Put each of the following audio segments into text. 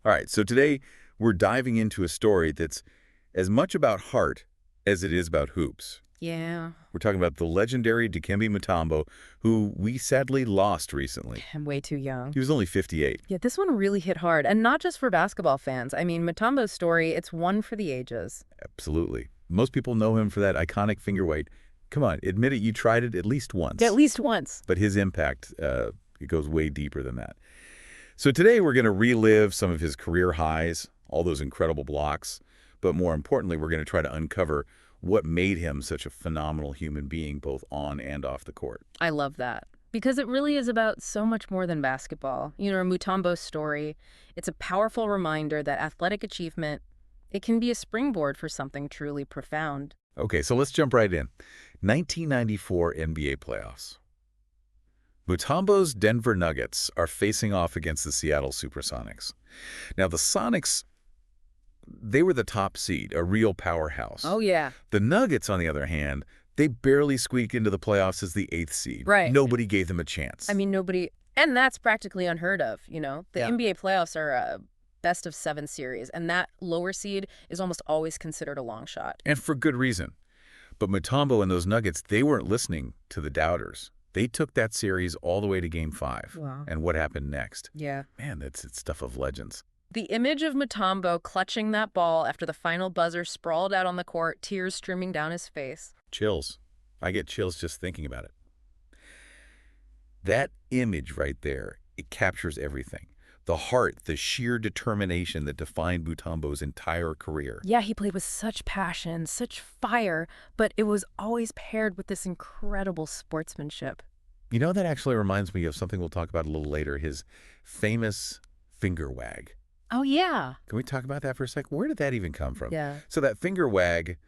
All right, so today we're diving into a story that's as much about heart as it is about hoops. Yeah, We're talking about the legendary Dikembe Mutombo, who we sadly lost recently. I'm way too young. He was only 58. Yeah, this one really hit hard, and not just for basketball fans. I mean, Mutombo's story, it's one for the ages. Absolutely. Most people know him for that iconic finger weight. Come on, admit it, you tried it at least once. At least once. But his impact, it goes way deeper than that. So today we're going to relive some of his career highs, all those incredible blocks, but more importantly, we're going to try to uncover what made him such a phenomenal human being both on and off the court. I love that. Because it really is about so much more than basketball. You know, Mutombo's story, it's a powerful reminder that athletic achievement, it can be a springboard for something truly profound. Okay, so let's jump right in. 1994 NBA playoffs. Mutombo's Denver Nuggets are facing off against the Seattle Supersonics. Now, the Sonics, they were the top seed, a real powerhouse. Oh, yeah. The Nuggets, on the other hand, they barely squeaked into the playoffs as the 8th seed. Right. Nobody gave them a chance. I mean, nobody, and that's practically unheard of, you know? The NBA playoffs are a best-of-7 series, and that lower seed is almost always considered a long shot. And for good reason. But Mutombo and those Nuggets, they weren't listening to the doubters. They took that series all the way to Game 5. Wow. And what happened next? Yeah. Man, it's stuff of legends. The image of Mutombo clutching that ball after the final buzzer sprawled out on the court, tears streaming down his face. Chills. I get chills just thinking about it. That image right there, it captures everything. The heart, the sheer determination that defined Mutombo's entire career. Yeah, he played with such passion, such fire, but it was always paired with this incredible sportsmanship. You know, that actually reminds me of something we'll talk about a little later, his famous finger wag. Oh, yeah. Can we talk about that for a sec? Where did that even come from? Yeah. So that finger wag,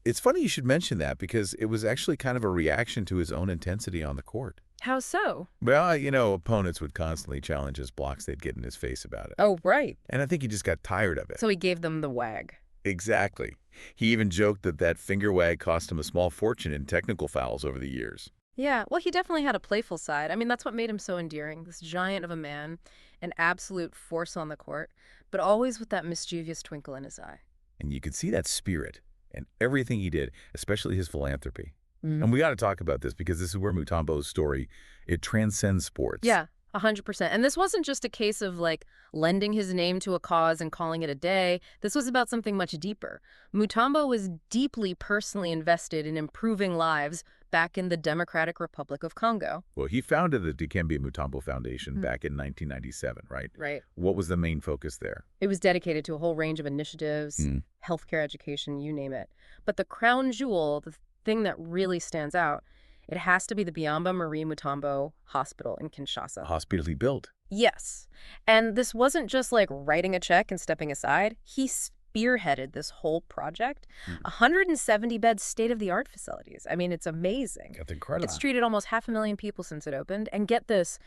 it's funny you should mention that because it was actually kind of a reaction to his own intensity on the court. How so? Well, you know, opponents would constantly challenge his blocks. They'd get in his face about it. Oh, right. And I think he just got tired of it. So he gave them the wag. Exactly. He even joked that that finger wag cost him a small fortune in technical fouls over the years. Yeah, well, he definitely had a playful side. I mean, that's what made him so endearing. This giant of a man, an absolute force on the court, but always with that mischievous twinkle in his eye. And you could see that spirit in everything he did, especially his philanthropy. Mm. And we got to talk about this because this is where Mutombo's story, it transcends sports. Yeah, 100%. And this wasn't just a case of, like, lending his name to a cause and calling it a day. This was about something much deeper. Mutombo was deeply personally invested in improving lives back in the Democratic Republic of Congo. Well, he founded the Dikembe Mutombo Foundation back in 1997, right? Right. What was the main focus there? It was dedicated to a whole range of initiatives, healthcare, education, you name it. But the crown jewel, the thing that really stands out, it has to be the Biamba Marie Mutombo Hospital in Kinshasa. A hospital he built. Yes. And this wasn't just like writing a check and stepping aside. He spearheaded this whole project. 170-bed state-of-the-art facilities. I mean, it's amazing. That's incredible. It's treated almost 500,000 people since it opened. And get this,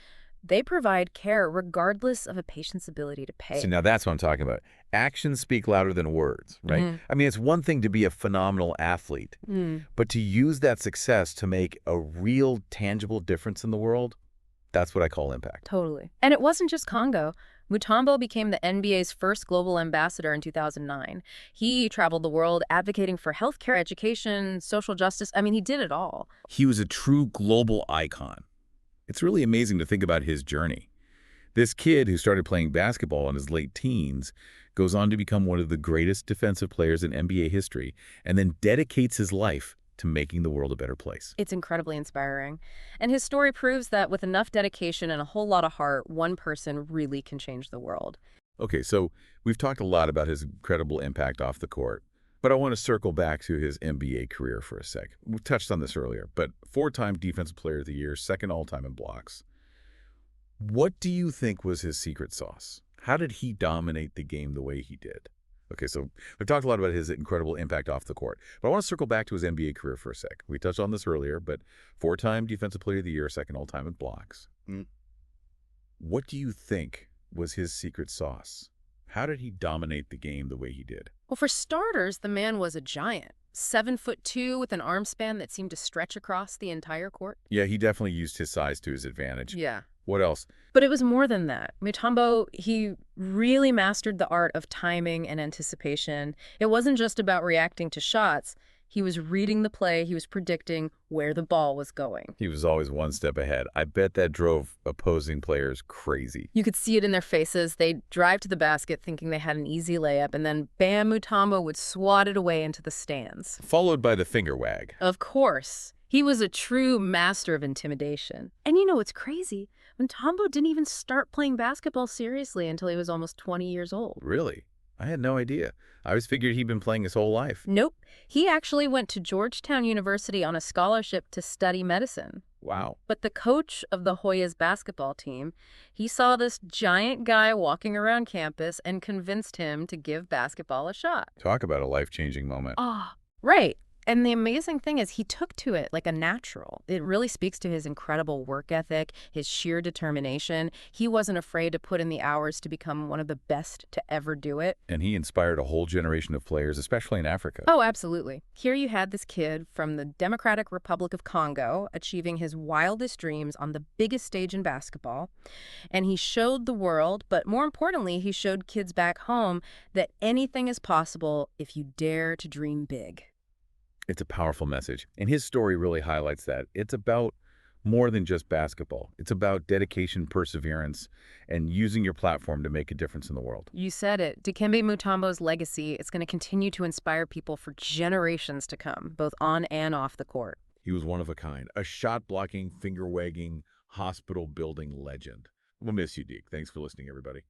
they provide care regardless of a patient's ability to pay. So now that's what I'm talking about. Actions speak louder than words, right? I mean, it's one thing to be a phenomenal athlete, but to use that success to make a real, tangible difference in the world, that's what I call impact. Totally. And it wasn't just Congo. Mutombo became the NBA's first global ambassador in 2009. He traveled the world advocating for healthcare, education, social justice. I mean, he did it all. He was a true global icon. It's really amazing to think about his journey. This kid who started playing basketball in his late teens goes on to become one of the greatest defensive players in NBA history and then dedicates his life to making the world a better place. It's incredibly inspiring. And his story proves that with enough dedication and a whole lot of heart, one person really can change the world. Okay, so we've talked a lot about his incredible impact off the court, but I want to circle back to his NBA career for a sec. We touched on this earlier, but 4-time Defensive Player of the Year, second all-time in blocks. What do you think was his secret sauce? How did he dominate the game the way he did? Okay, so we've talked a lot about his incredible impact off the court, but I want to circle back to his NBA career for a sec. We touched on this earlier, but 4-time Defensive Player of the Year, second all-time in blocks. What do you think was his secret sauce? How did he dominate the game the way he did? Well, for starters, the man was a giant. 7'2" with an arm span that seemed to stretch across the entire court. Yeah, he definitely used his size to his advantage. Yeah. What else? But it was more than that. Mutombo, he really mastered the art of timing and anticipation. It wasn't just about reacting to shots. He was reading the play. He was predicting where the ball was going. He was always one step ahead. I bet that drove opposing players crazy. You could see it in their faces. They'd drive to the basket thinking they had an easy layup, and then bam, Mutombo would swat it away into the stands. Followed by the finger wag. Of course. He was a true master of intimidation. And you know what's crazy? Mutombo didn't even start playing basketball seriously until he was almost 20 years old. Really? I had no idea. I always figured he'd been playing his whole life. Nope. He actually went to Georgetown University on a scholarship to study medicine. Wow. But the coach of the Hoyas basketball team, he saw this giant guy walking around campus and convinced him to give basketball a shot. Talk about a life-changing moment. Ah, right. And the amazing thing is he took to it like a natural. It really speaks to his incredible work ethic, his sheer determination. He wasn't afraid to put in the hours to become one of the best to ever do it. And he inspired a whole generation of players, especially in Africa. Oh, absolutely. Here you had this kid from the Democratic Republic of Congo achieving his wildest dreams on the biggest stage in basketball. And he showed the world, but more importantly, he showed kids back home that anything is possible if you dare to dream big. It's a powerful message, and his story really highlights that. It's about more than just basketball. It's about dedication, perseverance, and using your platform to make a difference in the world. You said it. Dikembe Mutombo's legacy is going to continue to inspire people for generations to come, both on and off the court. He was one of a kind, a shot-blocking, finger-wagging, hospital-building legend. We'll miss you, Deke. Thanks for listening, everybody.